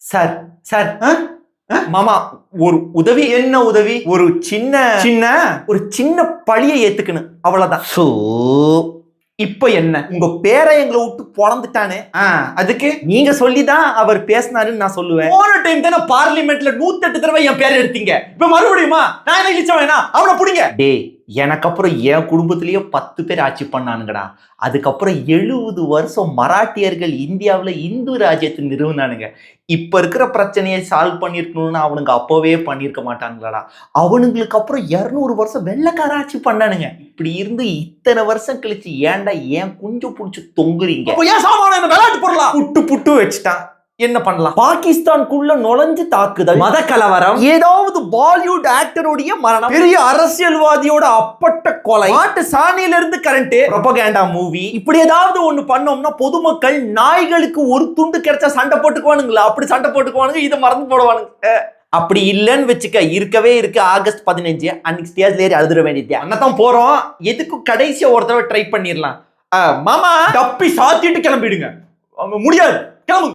Sir sir மாமா ஒரு உதவி. என்ன உதவி? ஒரு சின்ன பழியை ஏத்துக்கணும், அவ்வளவுதான். சோ இப்ப என்ன, உங்க பேரை எங்களை விட்டு பொழந்துட்டானே, அதுக்கு நீங்க சொல்லிதான் அவர் பேசினாருன்னு நான் சொல்லுவேன். போன டைம் தானே பார்லிமெண்ட்ல 108 தடவை என் பேரை எடுத்தீங்க, இப்ப மறுபடியுமா? நான் என்ன இழிச்ச வேணா? அவனை புடிங்க. டே, எனக்கு அப்புறம் என் குடும்பத்திலேயே 10 பேர் ஆட்சி பண்ணானுங்கடா. அதுக்கப்புறம் 70 வருஷம் மராட்டியர்கள் இந்தியாவில் இந்து ராஜ்யத்தை நிறுவனானுங்க. இப்ப இருக்கிற பிரச்சனையை சால்வ் பண்ணிருக்கணும்னு அவனுங்க அப்பவே பண்ணிருக்க மாட்டானுங்களாடா. அவனுங்களுக்கு அப்புறம் 200 வருஷம் வெள்ளைக்கார ஆட்சி பண்ணானுங்க. இப்படி இருந்து இத்தனை வருஷம் கழிச்சு ஏன்டா ஏன் குஞ்சு புடிச்சு தொங்குறீங்க? ஏன் சாமான விளையாட்டு பொருளா புட்டு வச்சுட்டான், என்ன பண்ணலாம்? பாகிஸ்தானுக்குள்ள நுழைஞ்சு தாக்குதல், மத கலவரம், ஏதாவது பாலிவுட் ஆக்டருடைய மரணம், பெரிய அரசியல்வாதியோட அப்பட்ட கொலை, நாட்டு சாணியில இருந்து கரண்ட், ப்ரோபகேண்டா மூவி, இப்படி ஏதாவது ஒண்ணு பண்ணோம்னா பொதுமக்கள் நாய்களுக்கு ஒரு துண்டு கிடைச்சா சண்டை போட்டுக்குவானுங்களா? அப்படி சண்டை போட்டுக்குவானுங்க, இதை மறந்து போடுவானுங்க. அப்படி இல்லைன்னு வச்சுக்க, இருக்கவே இருக்கு ஆகஸ்ட் 15 அன்னைக்கு ஸ்டேஜ்ல ஏறி அழுதுற வேண்டியது. அண்ணதான் போறோம், எதுக்கும் கடைசியா ஒரு தடவை ட்ரை பண்ணிடலாம். மாமா டப்பி சாத்திட்டு கிளம்பிடுங்க. முடியாது, கிளம்புங்க.